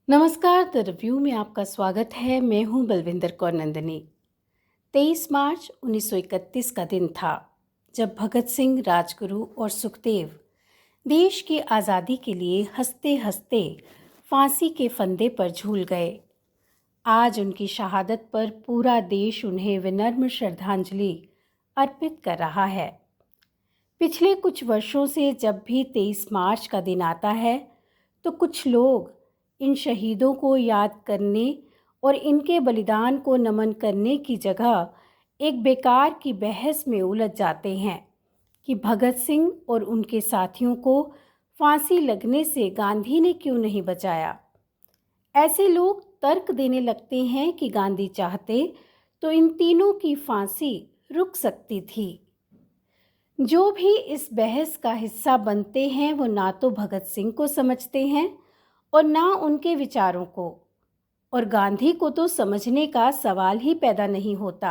नमस्कार, the review में आपका स्वागत है। मैं हूं बलविंदर कौर नंदिनी। 23 मार्च 1931 का दिन था जब भगत सिंह, राजगुरु और सुखदेव देश की आज़ादी के लिए हंसते हंसते फांसी के फंदे पर झूल गए। आज उनकी शहादत पर पूरा देश उन्हें विनम्र श्रद्धांजलि अर्पित कर रहा है। पिछले कुछ वर्षों से जब भी 23 मार्च का दिन आता है तो कुछ लोग इन शहीदों को याद करने और इनके बलिदान को नमन करने की जगह एक बेकार की बहस में उलझ जाते हैं कि भगत सिंह और उनके साथियों को फांसी लगने से गांधी ने क्यों नहीं बचाया। ऐसे लोग तर्क देने लगते हैं कि गांधी चाहते तो इन तीनों की फांसी रुक सकती थी। जो भी इस बहस का हिस्सा बनते हैं वो ना तो भगत सिंह को समझते हैं और ना उनके विचारों को, और गांधी को तो समझने का सवाल ही पैदा नहीं होता।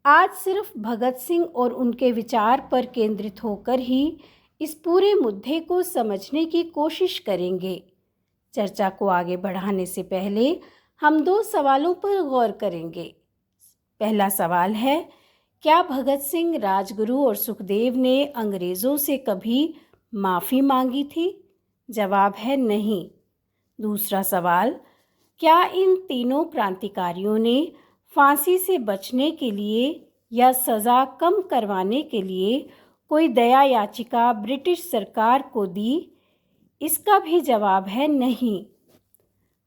आज सिर्फ भगत सिंह और उनके विचार पर केंद्रित होकर ही इस पूरे मुद्दे को समझने की कोशिश करेंगे। चर्चा को आगे बढ़ाने से पहले हम दो सवालों पर गौर करेंगे। पहला सवाल है, क्या भगत सिंह, राजगुरु और सुखदेव ने अंग्रेज़ों से कभी माफ़ी मांगी थी? जवाब है नहीं। दूसरा सवाल, क्या इन तीनों क्रांतिकारियों ने फांसी से बचने के लिए या सज़ा कम करवाने के लिए कोई दया याचिका ब्रिटिश सरकार को दी? इसका भी जवाब है नहीं।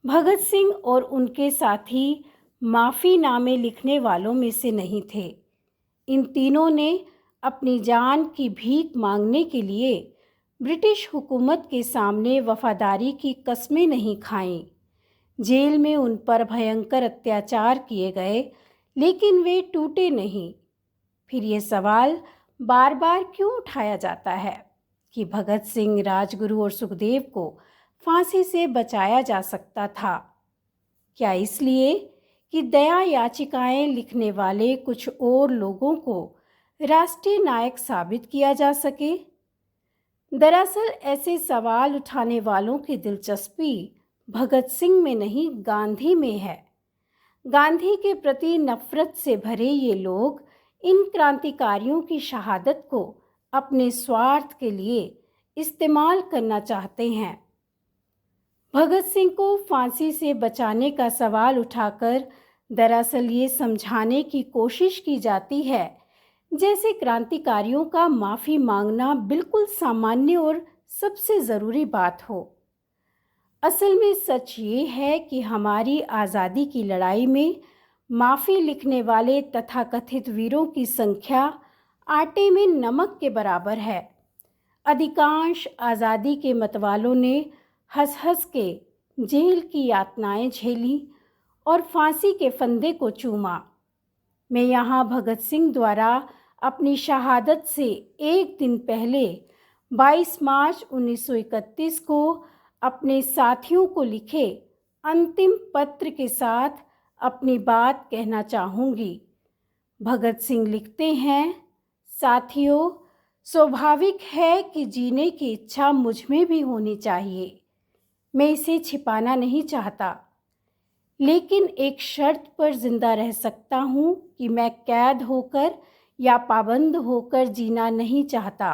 भगत सिंह और उनके साथी माफ़ीनामे लिखने वालों में से नहीं थे। इन तीनों ने अपनी जान की भीख मांगने के लिए ब्रिटिश हुकूमत के सामने वफादारी की कस्में नहीं खाईं। जेल में उन पर भयंकर अत्याचार किए गए, लेकिन वे टूटे नहीं। फिर ये सवाल बार बार क्यों उठाया जाता है कि भगत सिंह, राजगुरु और सुखदेव को फांसी से बचाया जा सकता था? क्या इसलिए कि दया याचिकाएं लिखने वाले कुछ और लोगों को राष्ट्रीय नायक साबित किया जा सके? दरअसल ऐसे सवाल उठाने वालों की दिलचस्पी भगत सिंह में नहीं, गांधी में है। गांधी के प्रति नफरत से भरे ये लोग इन क्रांतिकारियों की शहादत को अपने स्वार्थ के लिए इस्तेमाल करना चाहते हैं। भगत सिंह को फांसी से बचाने का सवाल उठाकर दरअसल ये समझाने की कोशिश की जाती है जैसे क्रांतिकारियों का माफ़ी मांगना बिल्कुल सामान्य और सबसे ज़रूरी बात हो। असल में सच ये है कि हमारी आज़ादी की लड़ाई में माफ़ी लिखने वाले तथाकथित वीरों की संख्या आटे में नमक के बराबर है। अधिकांश आज़ादी के मतवालों ने हंस हंस के जेल की यातनाएं झेली और फांसी के फंदे को चूमा। मैं यहाँ भगत सिंह द्वारा अपनी शहादत से एक दिन पहले 22 मार्च 1931 को अपने साथियों को लिखे अंतिम पत्र के साथ अपनी बात कहना चाहूँगी। भगत सिंह लिखते हैं, साथियों, स्वाभाविक है कि जीने की इच्छा मुझ में भी होनी चाहिए। मैं इसे छिपाना नहीं चाहता, लेकिन एक शर्त पर जिंदा रह सकता हूँ कि मैं कैद होकर या पाबंद होकर जीना नहीं चाहता।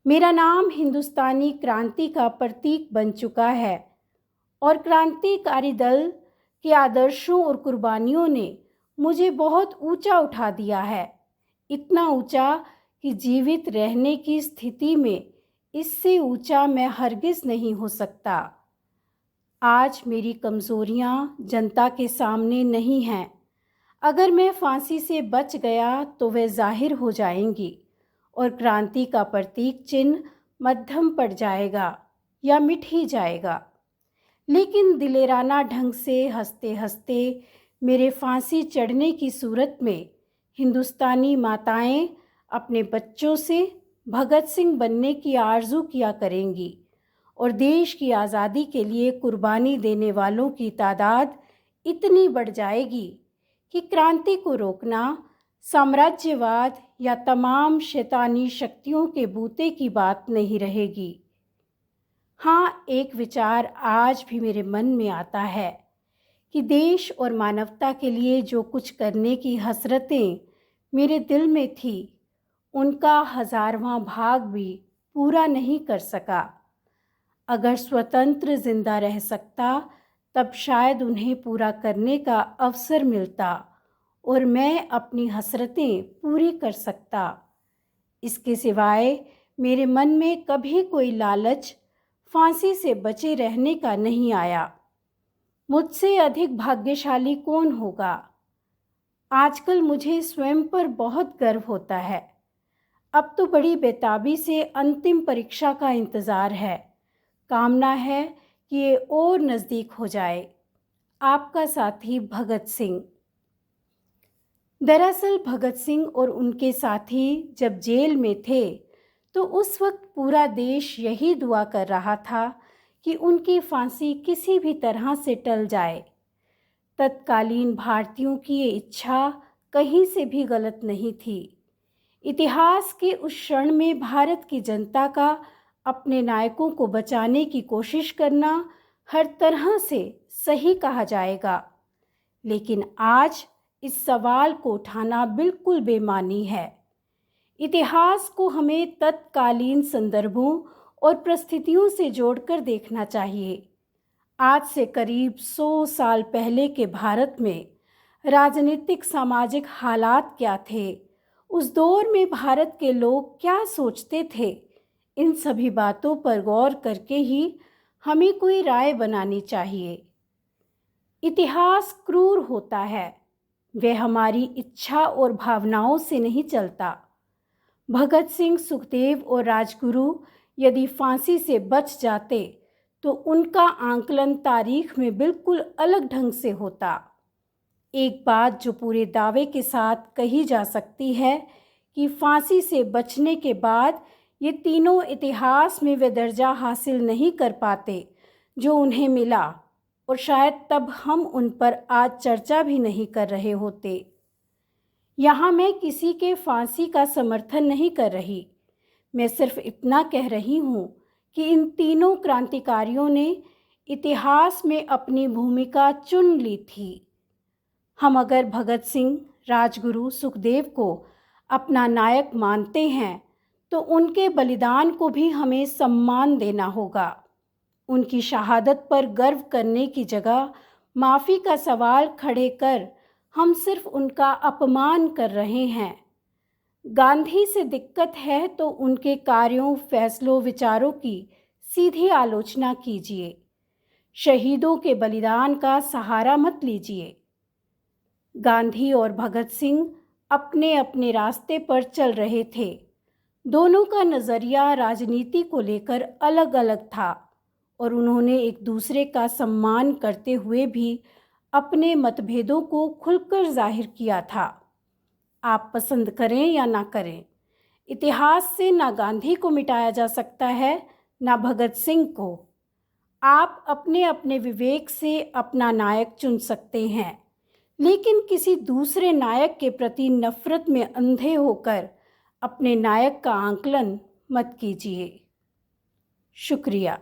मेरा नाम हिंदुस्तानी क्रांति का प्रतीक बन चुका है और क्रांतिकारी दल के आदर्शों और कुर्बानियों ने मुझे बहुत ऊंचा उठा दिया है, इतना ऊंचा कि जीवित रहने की स्थिति में इससे ऊंचा मैं हरगिज़ नहीं हो सकता। आज मेरी कमज़ोरियां जनता के सामने नहीं हैं। अगर मैं फांसी से बच गया तो वे जाहिर हो जाएंगी और क्रांति का प्रतीक चिन्ह मध्यम पड़ जाएगा या मिट ही जाएगा। लेकिन दिलेराना ढंग से हंसते हंसते मेरे फांसी चढ़ने की सूरत में हिंदुस्तानी माताएं अपने बच्चों से भगत सिंह बनने की आरज़ू किया करेंगी और देश की आज़ादी के लिए कुर्बानी देने वालों की तादाद इतनी बढ़ जाएगी कि क्रांति को रोकना साम्राज्यवाद या तमाम शैतानी शक्तियों के बूते की बात नहीं रहेगी। हाँ, एक विचार आज भी मेरे मन में आता है कि देश और मानवता के लिए जो कुछ करने की हसरतें मेरे दिल में थी, उनका 1000वां भाग भी पूरा नहीं कर सका। अगर स्वतंत्र जिंदा रह सकता, तब शायद उन्हें पूरा करने का अवसर मिलता और मैं अपनी हसरतें पूरी कर सकता। इसके सिवाय मेरे मन में कभी कोई लालच फांसी से बचे रहने का नहीं आया। मुझसे अधिक भाग्यशाली कौन होगा? आजकल मुझे स्वयं पर बहुत गर्व होता है। अब तो बड़ी बेताबी से अंतिम परीक्षा का इंतज़ार है। कामना है कि ये और नज़दीक हो जाए। आपका साथी भगत सिंह। दरअसल भगत सिंह और उनके साथी जब जेल में थे, तो उस वक्त पूरा देश यही दुआ कर रहा था कि उनकी फांसी किसी भी तरह से टल जाए। तत्कालीन भारतीयों की ये इच्छा कहीं से भी गलत नहीं थी। इतिहास के उस क्षण में भारत की जनता का अपने नायकों को बचाने की कोशिश करना हर तरह से सही कहा जाएगा। लेकिन आज इस सवाल को उठाना बिल्कुल बेमानी है। इतिहास को हमें तत्कालीन संदर्भों और परिस्थितियों से जोड़कर देखना चाहिए। आज से करीब 100 साल पहले के भारत में राजनीतिक सामाजिक हालात क्या थे, उस दौर में भारत के लोग क्या सोचते थे, इन सभी बातों पर गौर करके ही हमें कोई राय बनानी चाहिए। इतिहास क्रूर होता है, वह हमारी इच्छा और भावनाओं से नहीं चलता। भगत सिंह, सुखदेव और राजगुरु यदि फांसी से बच जाते, तो उनका आंकलन तारीख में बिल्कुल अलग ढंग से होता। एक बात जो पूरे दावे के साथ कही जा सकती है कि फांसी से बचने के बाद ये तीनों इतिहास में वे दर्जा हासिल नहीं कर पाते जो उन्हें मिला, और शायद तब हम उन पर आज चर्चा भी नहीं कर रहे होते। यहाँ मैं किसी के फांसी का समर्थन नहीं कर रही। मैं सिर्फ इतना कह रही हूँ कि इन तीनों क्रांतिकारियों ने इतिहास में अपनी भूमिका चुन ली थी। हम अगर भगत सिंह, राजगुरु, सुखदेव को अपना नायक मानते हैं, तो उनके बलिदान को भी हमें सम्मान देना होगा। उनकी शहादत पर गर्व करने की जगह माफ़ी का सवाल खड़े कर हम सिर्फ उनका अपमान कर रहे हैं। गांधी से दिक्कत है तो उनके कार्यों, फैसलों, विचारों की सीधी आलोचना कीजिए। शहीदों के बलिदान का सहारा मत लीजिए। गांधी और भगत सिंह अपने अपने रास्ते पर चल रहे थे। दोनों का नज़रिया राजनीति को लेकर अलग अलग था और उन्होंने एक दूसरे का सम्मान करते हुए भी अपने मतभेदों को खुलकर जाहिर किया था। आप पसंद करें या ना करें, इतिहास से ना गांधी को मिटाया जा सकता है, ना भगत सिंह को। आप अपने अपने विवेक से अपना नायक चुन सकते हैं, लेकिन किसी दूसरे नायक के प्रति नफरत में अंधे होकर अपने नायक का आंकलन मत कीजिए। शुक्रिया।